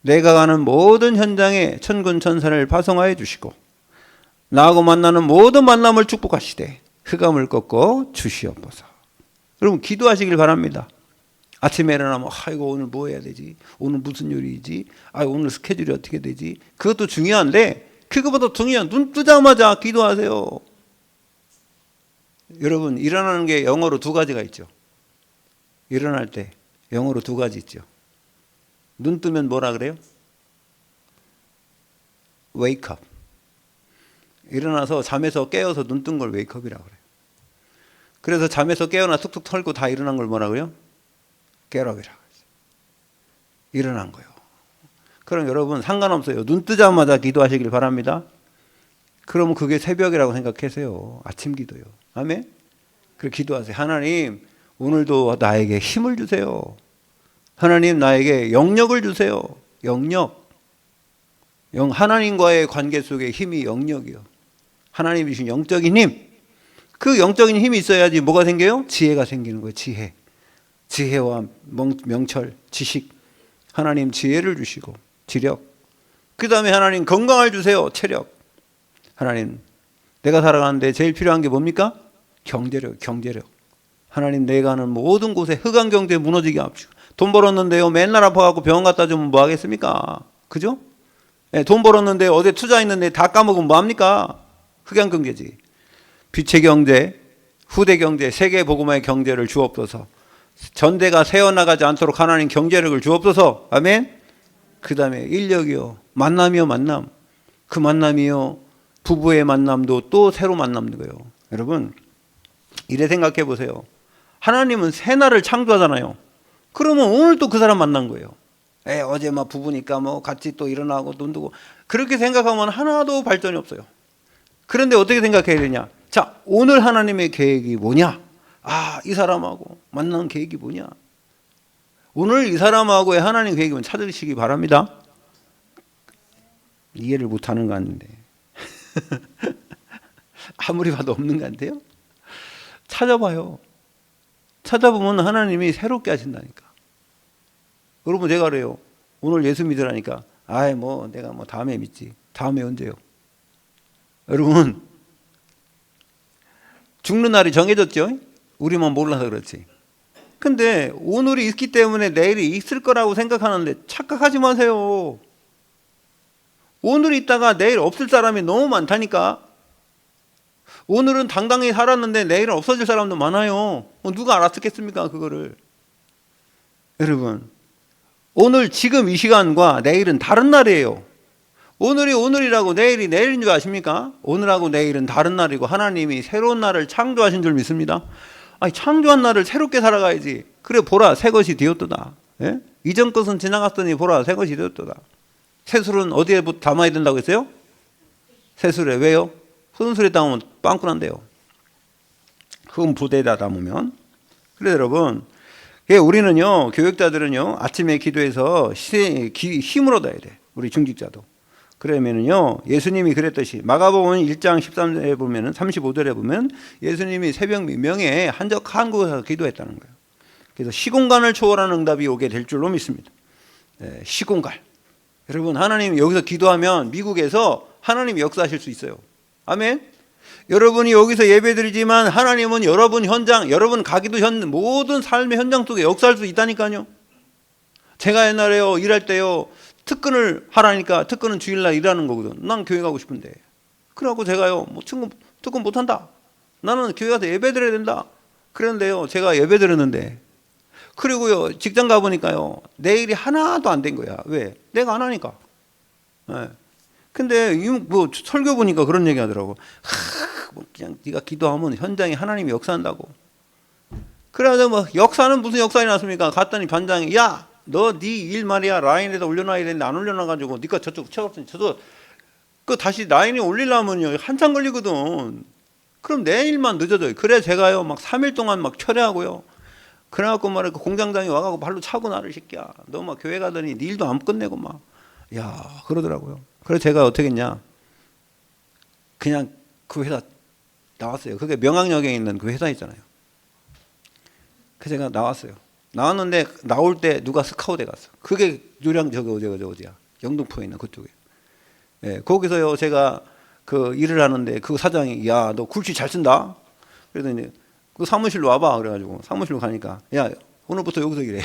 내가 가는 모든 현장에 천군 천사를 파송하여 주시고, 나하고 만나는 모든 만남을 축복하시되 흑암을 꺾어 주시옵소서. 여러분, 기도하시길 바랍니다. 아침에 일어나면 이거 오늘 뭐 해야 되지? 오늘 무슨 요리이지? 오늘 스케줄이 어떻게 되지? 그것도 중요한데, 그것보다 중요한 눈 뜨자마자 기도하세요. 여러분, 일어나는 게 영어로 두 가지가 있죠. 일어날 때 영어로 두 가지 있죠. 눈 뜨면 뭐라 그래요? wake up. 일어나서 잠에서 깨어서 눈 뜬 걸 wake up이라고 그래요. 그래서 잠에서 깨어나 툭툭 털고 다 일어난 걸 뭐라 그래요? get up이라고 그러죠. 일어난 거예요. 그럼 여러분, 상관없어요. 눈 뜨자마자 기도하시길 바랍니다. 그러면 그게 새벽이라고 생각하세요. 아침 기도요. 아멘? 그렇게 기도하세요. 하나님, 오늘도 나에게 힘을 주세요. 하나님, 나에게 영력을 주세요. 영력. 하나님과의 관계 속에 힘이 영력이요. 하나님이 주신 영적인 힘. 그 영적인 힘이 있어야지 뭐가 생겨요? 지혜가 생기는 거예요. 지혜. 지혜와 명철, 지식. 하나님 지혜를 주시고, 지력. 그 다음에 하나님 건강을 주세요. 체력. 하나님, 내가 살아가는데 제일 필요한 게 뭡니까? 경제력. 하나님, 내가 가는 모든 곳에 흑암 경제 무너지게 합시고. 돈 벌었는데요, 맨날 아파갖고 병원 갖다 주면 뭐 하겠습니까? 그죠? 돈 벌었는데 어디 투자했는데 다 까먹으면 뭐 합니까? 흑암 경제지. 빛의 경제, 후대 경제, 세계 복음화의 경제를 주옵소서. 전대가 새어나가지 않도록 하나님 경제력을 주옵소서. 아멘. 그 다음에 인력이요, 만남이요, 만남. 그 만남이요, 부부의 만남도 또 새로 만나는 거예요. 여러분, 이래 생각해 보세요. 하나님은 새날을 창조하잖아요. 그러면 오늘 또 그 사람 만난 거예요. 어제 막 부부니까 뭐 같이 또 일어나고 돈 두고. 그렇게 생각하면 하나도 발전이 없어요. 그런데 어떻게 생각해야 되냐? 자, 오늘 하나님의 계획이 뭐냐? 이 사람하고 만나는 계획이 뭐냐? 오늘 이 사람하고의 하나님 계획이면 찾으시기 바랍니다. 이해를 못하는 거 같은데. 아무리 봐도 없는 거 같아요? 찾아봐요. 찾아보면 하나님이 새롭게 하신다니까. 여러분, 제가 그래요. 오늘 예수 믿으라니까. 내가 다음에 믿지. 다음에 언제요? 여러분, 죽는 날이 정해졌죠? 우리만 몰라서 그렇지. 근데 오늘이 있기 때문에 내일이 있을 거라고 생각하는데 착각하지 마세요. 오늘이 있다가 내일 없을 사람이 너무 많다니까. 오늘은 당당히 살았는데 내일은 없어질 사람도 많아요. 누가 알았겠습니까, 그거를. 여러분, 오늘 지금 이 시간과 내일은 다른 날이에요. 오늘이 오늘이라고 내일이 내일인 줄 아십니까? 오늘하고 내일은 다른 날이고 하나님이 새로운 날을 창조하신 줄 믿습니다. 아니, 창조한 날을 새롭게 살아가야지. 그래 보라 새 것이 되었도다. 예? 이전 것은 지나갔더니 보라 새 것이 되었도다. 새술은 어디에 담아야 된다고 했어요? 새술에. 왜요? 흑술에 담으면 빵꾸난대요. 흑은 부대에다 담으면. 그래 여러분, 우리는요, 교육자들은요, 아침에 기도해서 힘을 얻어야 돼. 우리 중직자도. 그러면은요, 예수님이 그랬듯이 마가복음 1장 13절에 보면은 35절에 보면 예수님이 새벽 미명에 한적한 곳에서 기도했다는 거예요. 그래서 시공간을 초월하는 응답이 오게 될 줄로 믿습니다. 시공간. 여러분, 하나님 여기서 기도하면 미국에서 하나님이 역사하실 수 있어요. 아멘. 여러분이 여기서 예배드리지만 하나님은 여러분 현장, 여러분 가기도 모든 삶의 현장 속에 역사할 수 있다니까요. 제가 옛날에요, 일할 때요, 특근을 하라니까 특근은 주일날 일하는 거거든. 난 교회 가고 싶은데. 그래갖고 제가요, 뭐 특근 못한다. 나는 교회 가서 예배 드려야 된다. 그랬는데요, 제가 예배 드렸는데. 그리고요, 직장 가보니까요, 내 일이 하나도 안 된 거야. 왜? 내가 안 하니까. 네. 근데 뭐 설교 보니까 그런 얘기 하더라고. 뭐 그냥 네가 기도하면 현장에 하나님이 역사한다고. 그래서 뭐 역사는 무슨 역사가 났습니까? 갔더니 반장이, 야, 너 네 일 말이야 라인에다 올려놔야 되는데 안 올려놔가지고 네가 저쪽 채웠더니 그 다시 라인에 올리려면요 한참 걸리거든. 그럼 내 일만 늦어져요. 그래 제가요 막 3일 동안 막 철회하고요. 그래갖고 말이야 그 공장장이 와가지고 발로 차고 나를 시키야. 너 막 교회 가더니 네 일도 안 끝내고 막. 야 그러더라고요. 그래서 제가 어떻게 했냐. 그냥 그 회사 나왔어요. 그게 명학역에 있는 그 회사 있잖아요. 그래서 제가 나왔어요. 나왔는데 나올 때 누가 스카우트에 갔어. 그게 요량 어디야. 영등포에 있는 그쪽에. 예, 거기서요 제가 그 일을 하는데 그 사장이 야 너 글씨 잘 쓴다. 그러더니 그 사무실로 와봐. 그래가지고 사무실로 가니까 야 오늘부터 여기서 일해.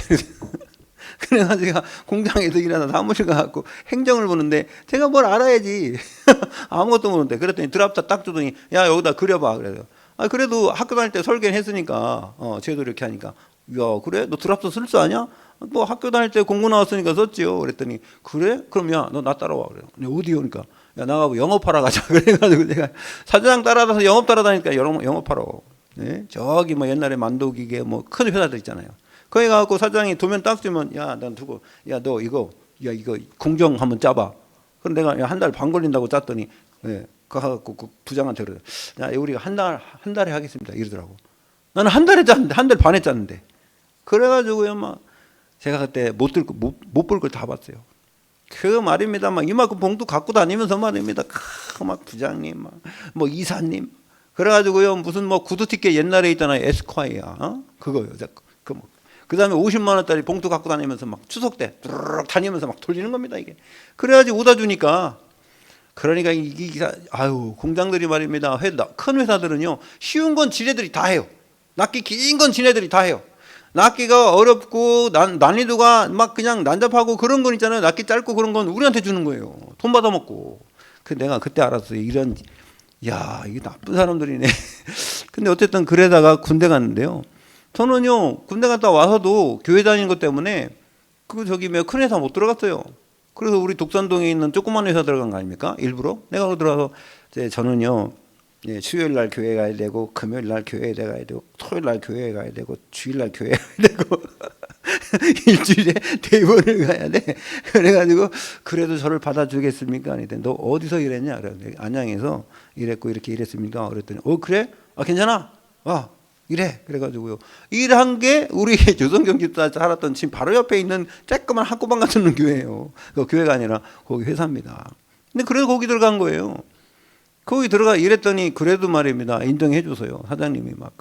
그래서 제가 공장에서 일하다 사무실 가갖고 행정을 보는데 제가 뭘 알아야지. 아무것도 모르는데 그랬더니 드랍다 딱 주더니 야 여기다 그려봐. 그래서 아 그래도 학교 다닐 때 설계는 했으니까 쟤도 이렇게 하니까 야 그래 너 드랍도 쓸 줄 아냐? 뭐 학교 다닐 때 공부 나왔으니까 썼지요. 그랬더니 그래? 그럼 야 너 나 따라와. 그래. 어디 오니까 야 나가고 영업하러 가자. 그래가지고 제가 사장 따라다서 영업 따라다니까 영업하러. 네? 저기 뭐 옛날에 만도기계 뭐 큰 회사들 있잖아요. 거기 가갖고 사장이 도면 딱 주면 야 난 두고 야 너 이거 공정 한번 짜봐. 그럼 내가 한 달 반 걸린다고 짰더니 예, 가갖고 그 부장한테 그래. 야 우리가 한 달에 하겠습니다. 이러더라고. 나는 한 달에 짰는데 한 달 반에 짰는데. 그래가지고요 막 제가 그때 못 볼 걸 다 봤어요. 그 말입니다. 막 이만큼 봉투 갖고 다니면서 말입니다. 막 부장님 막 뭐 이사님. 그래가지고요 무슨 뭐 구두 티켓 옛날에 있잖아요. 에스콰이어 그거요. 그 다음에 50만 원짜리 봉투 갖고 다니면서 막 추석 때 뚜루룩 다니면서 막 돌리는 겁니다 이게. 그래가지고 오다 주니까 그러니까 이게 아유 공장들이 말입니다. 큰 회사들은요 쉬운 건 지네들이 다 해요. 낫기 긴 건 지네들이 다 해요. 낫기가 어렵고 난이도가 막 그냥 난잡하고 그런 건 있잖아요. 낫기 짧고 그런 건 우리한테 주는 거예요. 돈 받아먹고. 그 내가 그때 알았어요. 이런 야 이게 나쁜 사람들이네. 근데 어쨌든 그러다가 군대 갔는데요. 저는요 군대 갔다 와서도 교회 다니는 것 때문에 큰 회사 못 들어갔어요. 그래서 우리 독산동에 있는 조그만 회사 들어간 거 아닙니까? 일부러 내가 거기 들어가서 저는요 수요일 날 교회 가야 되고 금요일 날 교회에 가야 되고 토요일 날 교회에 가야 되고 주일 날 교회에 가야 되고 일주일에 4번을 가야 돼. 그래가지고 그래도 저를 받아주겠습니까? 아니더니 너 어디서 일했냐? 그래 안양에서 일했고 이렇게 일했습니까? 그랬더니 그래? 괜찮아. 이래. 그래가지고요. 일한 게 우리 조성경 집사 살았던 지금 바로 옆에 있는 쬐끄만 학구방 같은 교회예요. 그 교회가 아니라 거기 회사입니다. 근데 그래도 거기 들어간 거예요. 거기 들어가 일했더니 그래도 말입니다. 인정해 줘서요. 사장님이 막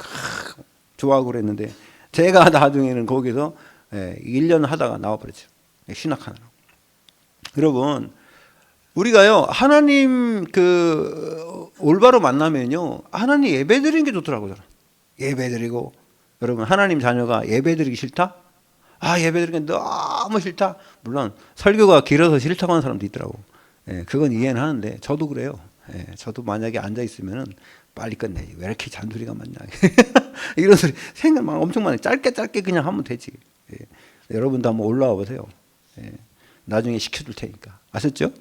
좋아하고 그랬는데 제가 나중에는 거기서 1년 하다가 나와버렸죠. 신학하느라고. 여러분 우리가요 하나님 올바로 만나면요 하나님 예배 드리는 게 좋더라고요. 예배 드리고 여러분 하나님 자녀가 예배 드리기 싫다? 예배 드리는 게 너무 싫다? 물론 설교가 길어서 싫다고 하는 사람도 있더라고. 그건 이해는 하는데 저도 그래요. 저도 만약에 앉아 있으면은 빨리 끝내지. 왜 이렇게 잔소리가 많냐. 이런 소리 생각만 엄청 많이 짧게 그냥 하면 되지. 여러분도 한번 올라와 보세요. 나중에 시켜줄 테니까. 아셨죠?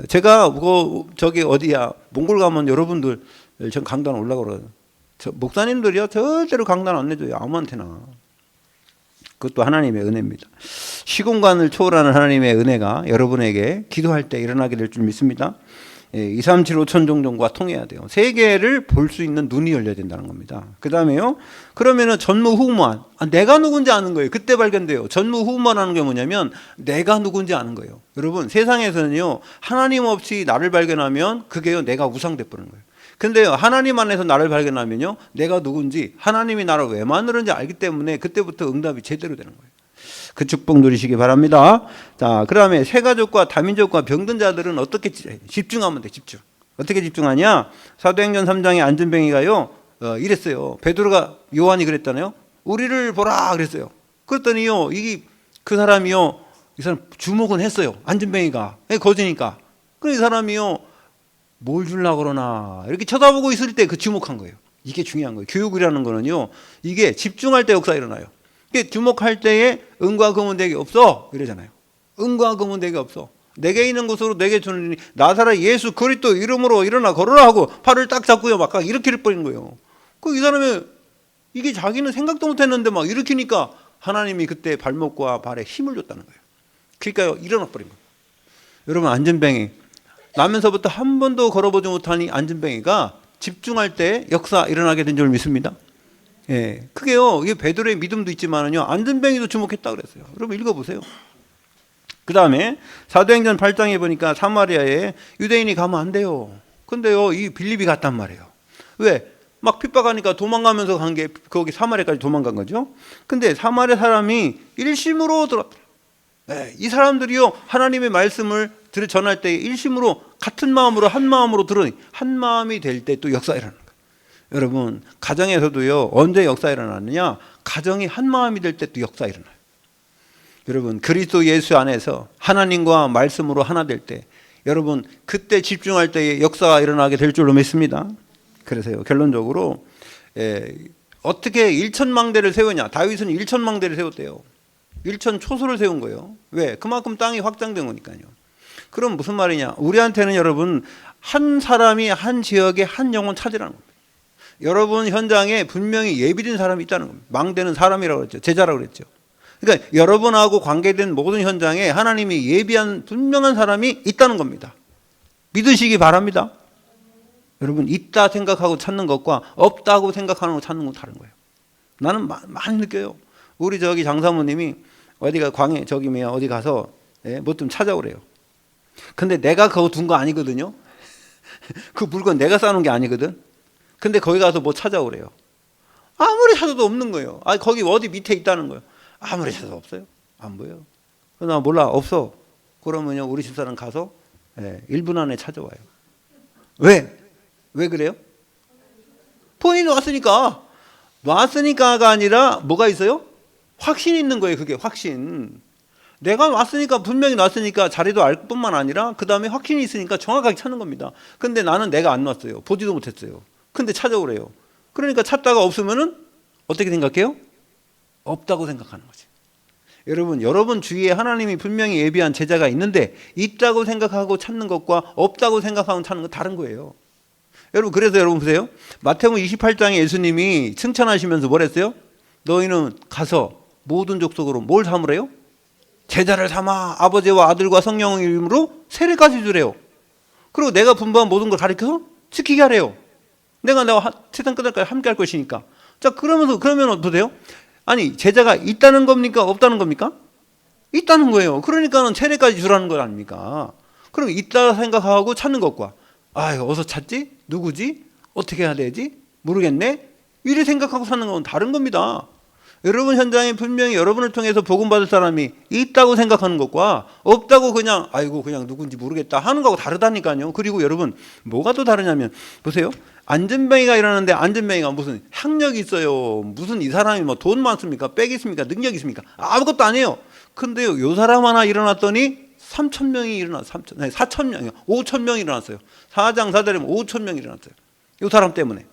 제가 저기 어디야 몽골 가면 여러분들 전 강단 올라가거든요. 저 목사님들이요 절대로 강단 안 내줘요 아무한테나. 그것도 하나님의 은혜입니다. 시공간을 초월하는 하나님의 은혜가 여러분에게 기도할 때 일어나게 될 줄 믿습니다. 2, 3, 7, 5천 종족과 통해야 돼요. 세계를 볼 수 있는 눈이 열려야 된다는 겁니다. 그 다음에요. 그러면은 전무후무한 내가 누군지 아는 거예요. 그때 발견돼요. 전무후무한하는 게 뭐냐면 내가 누군지 아는 거예요. 여러분 세상에서는요 하나님 없이 나를 발견하면 그게요 내가 우상돼 버리는 거예요. 근데요 하나님 안에서 나를 발견하면요 내가 누군지 하나님이 나를 왜 만들었는지 알기 때문에 그때부터 응답이 제대로 되는 거예요. 그 축복 누리시기 바랍니다. 자, 그 다음에 세가족과 다민족과 병든 자들은 어떻게 집중하면 돼, 집중. 어떻게 집중하냐? 사도행전 3장의 안전뱅이가요, 이랬어요. 베드로가 요한이 그랬잖아요. 우리를 보라 그랬어요. 그랬더니요, 그 사람이요, 이 사람 주목은 했어요. 안전뱅이가. 거지니까. 그래서 이 사람이요, 뭘 주려고 그러나. 이렇게 쳐다보고 있을 때 그 주목한 거예요. 이게 중요한 거예요. 교육이라는 거는요, 이게 집중할 때 역사가 일어나요. 주목할 때에 은과 금은 내게 없어 이러잖아요. 은과 금은 내게 없어. 내게 있는 것으로 내게 주느니 나사렛 예수 그리스도 이름으로 일어나 걸어라 하고 팔을 딱 잡고요 막 일으켜 버리는 거예요. 이 사람이 이게 자기는 생각도 못했는데 막 일으키니까 하나님이 그때 발목과 발에 힘을 줬다는 거예요. 그러니까 일어나 버린 거예요. 여러분 안전뱅이 나면서부터 한 번도 걸어보지 못한 이 안전뱅이가 집중할 때 역사 일어나게 된 줄 믿습니다. 예, 그게요. 이게 베드로의 믿음도 있지만은요. 안전뱅이도 주목했다 그랬어요. 여러분 읽어보세요. 그 다음에 사도행전 8장에 보니까 사마리아에 유대인이 가면 안 돼요. 근데요, 이 빌립이 갔단 말이에요. 왜? 막 핍박하니까 도망가면서 간 게 거기 사마리아까지 도망간 거죠. 근데 사마리아 사람이 일심으로 들었더라. 예, 이 사람들이요 하나님의 말씀을 전할 때 일심으로 같은 마음으로 한 마음으로 들으니 한 마음이 될 때 또 역사 일어나는 거예요. 여러분 가정에서도요 언제 역사 일어나느냐? 가정이 한 마음이 될 때 또 역사 일어나요. 여러분 그리스도 예수 안에서 하나님과 말씀으로 하나 될 때 여러분 그때 집중할 때에 역사가 일어나게 될 줄로 믿습니다. 그래서요 결론적으로 어떻게 일천망대를 세우냐? 다윗은 일천망대를 세웠대요. 일천 초소를 세운 거예요. 왜? 그만큼 땅이 확장된 거니까요. 그럼 무슨 말이냐? 우리한테는 여러분 한 사람이 한 지역에 한 영혼 찾으라는 겁니다. 여러분 현장에 분명히 예비된 사람이 있다는 겁니다. 망대는 사람이라고 그랬죠. 제자라고 그랬죠. 그러니까 여러분하고 관계된 모든 현장에 하나님이 예비한 분명한 사람이 있다는 겁니다. 믿으시기 바랍니다. 여러분 있다 생각하고 찾는 것과 없다고 생각하는 거 찾는 건 다른 거예요. 나는 많이 느껴요. 우리 저기 장사모님이 어디가 광해 저기 어디 가서 뭐 좀 찾아오래요. 근데 내가 그거 둔 거 아니거든요. 그 물건 내가 싸놓은 게 아니거든. 근데 거기 가서 뭐 찾아오래요. 아무리 찾아도 없는 거예요. 거기 어디 밑에 있다는 거예요. 아무리 찾아도 없어요. 안 보여요. 나 몰라 없어. 그러면요 우리 집사람 가서 1분 안에 찾아와요. 왜? 왜 그래요? 본인이 왔으니까가 아니라 뭐가 있어요? 확신이 있는 거예요. 그게 확신. 내가 왔으니까 분명히 왔으니까 자리도 알 뿐만 아니라 그 다음에 확신이 있으니까 정확하게 찾는 겁니다. 근데 나는 내가 안 왔어요. 보지도 못했어요. 근데 찾아오래요. 그러니까 찾다가 없으면은 어떻게 생각해요? 없다고 생각하는 거지. 여러분 주위에 하나님이 분명히 예비한 제자가 있는데 있다고 생각하고 찾는 것과 없다고 생각하고 찾는 건 다른 거예요. 여러분 그래서 여러분 보세요. 마태복음 28장에 예수님이 칭찬하시면서 뭐랬어요? 너희는 가서 모든 족속으로 뭘 삼으래요? 제자를 삼아 아버지와 아들과 성령의 이름으로 세례까지 주래요. 그리고 내가 분부한 모든 걸 가르쳐서 지키게 하래요. 내가 세상 끝날까지 함께 할 것이니까. 자 그러면 어떠세요? 아니 제자가 있다는 겁니까? 없다는 겁니까? 있다는 거예요. 그러니까는 세례까지 주라는 것 아닙니까? 그럼 있다 생각하고 찾는 것과 어디서 찾지? 누구지? 어떻게 해야 되지? 모르겠네? 이래 생각하고 사는 건 다른 겁니다. 여러분 현장에 분명히 여러분을 통해서 복음받을 사람이 있다고 생각하는 것과 없다고 그냥 누군지 모르겠다 하는 거하고 다르다니까요. 그리고 여러분 뭐가 또 다르냐면 보세요. 안전뱅이가 일어나는데 안전뱅이가 무슨 학력이 있어요. 무슨 이 사람이 뭐 돈 많습니까? 빽이 있습니까? 능력이 있습니까? 아무것도 아니에요. 근데요 요 사람 하나 일어났더니 3,000명이 일어났어요. 4,000명이요. 5,000명이 일어났어요. 4장 4절에 5,000명이 일어났어요. 요 사람 때문에.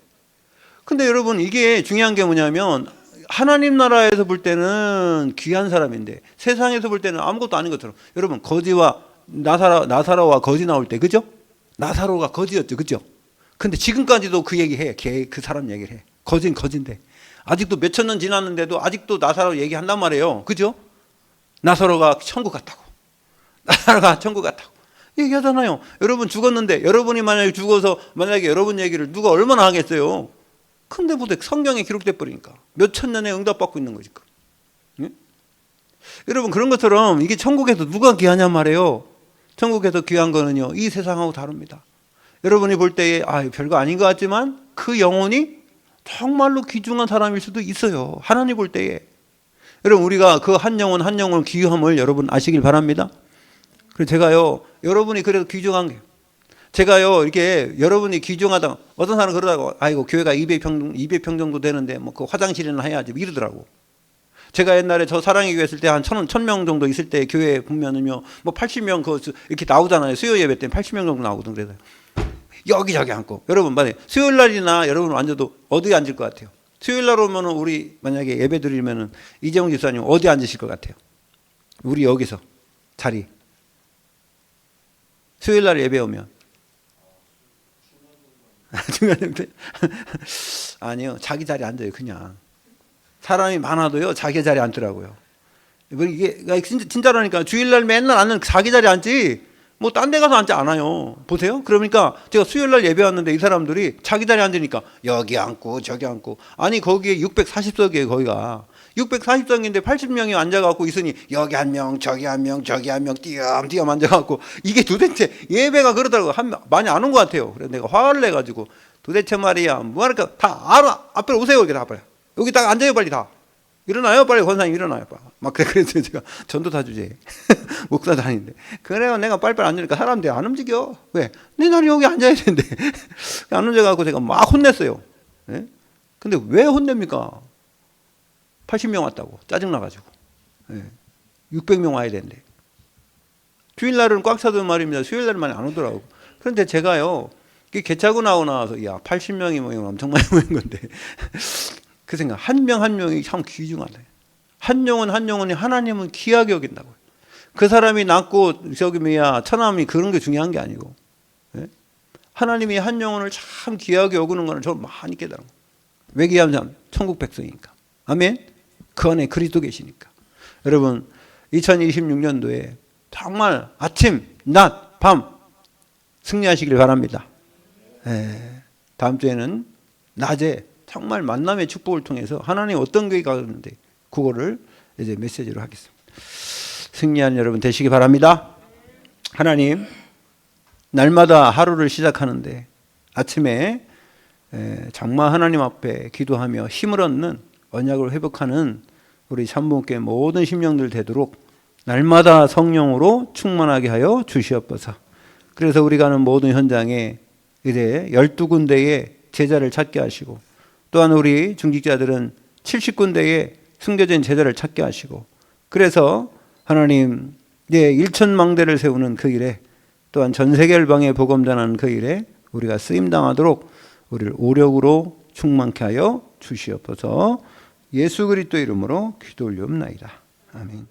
근데 여러분 이게 중요한 게 뭐냐면 하나님 나라에서 볼 때는 귀한 사람인데 세상에서 볼 때는 아무것도 아닌 것처럼 여러분 거지와 나사로와 거지 나올 때, 그죠? 나사로가 거지였죠, 그죠? 근데 지금까지도 그 얘기해. 그 사람 얘기를 해. 거진 거진데 아직도 몇천 년 지났는데도 아직도 나사로 얘기한단 말이에요, 그죠? 나사로가 천국 갔다고. 나사로가 천국 갔다고 얘기하잖아요. 여러분 죽었는데, 여러분이 만약에 죽어서 만약에 여러분 얘기를 누가 얼마나 하겠어요? 근데 뭐 성경에 기록돼 버리니까 몇천 년에 응답받고 있는 거지. 예? 여러분 그런 것처럼 이게 천국에서 누가 귀하냔 말이에요. 천국에서 귀한 거는요, 이 세상하고 다릅니다. 여러분이 볼 때에 별거 아닌 것 같지만 그 영혼이 정말로 귀중한 사람일 수도 있어요. 하나님 볼 때에. 여러분 우리가 그 한 영혼 한 영혼 귀함을 여러분 아시길 바랍니다. 그래서 제가요, 여러분이 그래도 귀중한 게, 제가요 이렇게 여러분이 귀중하다, 어떤 사람은 그러다고 아이고 교회가 200평 정도 되는데 뭐 그 화장실이나 해야지 이러더라고. 제가 옛날에 저 사랑의 교회 있을 때 한 1000명 정도 있을 때 교회 보면은요 뭐 80명 이렇게 나오잖아요. 수요 예배 때 80명 정도 나오거든. 그래서 여기저기 앉고, 여러분 만약에 수요일 날이나 여러분 앉아도 어디에 앉을 것 같아요? 수요일 날 오면은 우리 만약에 예배 드리면은 이재용 집사님 어디 앉으실 것 같아요? 우리 여기서 자리. 수요일 날 예배 오면 아니요, 자기 자리에 앉아요. 그냥 사람이 많아도요 자기 자리에 앉더라고요. 이게 진짜라니까. 주일날 맨날 앉는 자기 자리에 앉지 뭐 딴 데 가서 앉지 않아요. 보세요. 그러니까 제가 수요일날 예배 왔는데 이 사람들이 자기 자리에 앉으니까 여기 앉고 저기 앉고, 아니 거기에 640석이에요. 거기가 640석인데 80명이 앉아갖고 있으니 여기 한 명 저기 한 명 저기 한 명 띄엄띄엄 앉아갖고, 이게 도대체 예배가 그러더라고. 많이 안 온 것 같아요. 그래서 내가 화를 내가지고 도대체 말이야 뭐하니까 다 알아. 앞으로 오세요. 이렇게 다 빨리 여기 딱 앉아요. 빨리 다 일어나요. 빨리 권사님 일어나요. 막 그래서 제가 전도사 주제 목사도 아닌데, 그래요. 내가 빨리빨리 앉으니까 사람들이 안 움직여. 왜? 내 자리 여기 앉아야 되는데 안 움직여갖고 제가 막 혼냈어요. 네? 근데 왜 혼냅니까? 80명 왔다고 짜증나가지고. 네. 600명 와야 되는데 주일날은 꽉 차던 말입니다. 수요일날은 많이 안 오더라고. 그런데 제가요 개차고 나와서 야 80명이 모이면 엄청 많이 모인 건데 그 생각, 한 명 한 명이 참 귀중하다. 한 영혼 한 영혼이 하나님은 귀하게 여긴다고요. 그 사람이 낫고 처남이 그런 게 중요한 게 아니고, 예? 하나님이 한 영혼을 참 귀하게 여기는 거는 저는 많이 깨달은 거예요. 왜 귀하냐면 천국 백성이니까. 아멘. 그 안에 그리스도 계시니까. 여러분 2026년도에 정말 아침, 낮, 밤 승리하시길 바랍니다. 예. 다음 주에는 낮에 정말 만남의 축복을 통해서 하나님 어떤 교회 가는데 그거를 이제 메시지로 하겠습니다. 승리하는 여러분 되시기 바랍니다. 하나님, 날마다 하루를 시작하는데 아침에 정말 하나님 앞에 기도하며 힘을 얻는 언약을 회복하는 우리 참모교회 모든 심령들 되도록 날마다 성령으로 충만하게 하여 주시옵소서. 그래서 우리가 하는 모든 현장에 이제 12군데의 제자를 찾게 하시고, 또한 우리 중직자들은 70군데의 숨겨진 제자를 찾게 하시고, 그래서 하나님 1천망대를 세우는 그 일에, 또한 전세계 열방에 복음 전하는 그 일에 우리가 쓰임당하도록 우리를 오력으로 충만케 하여 주시옵소서. 예수 그리스도 이름으로 기도 올리옵나이다. 아멘.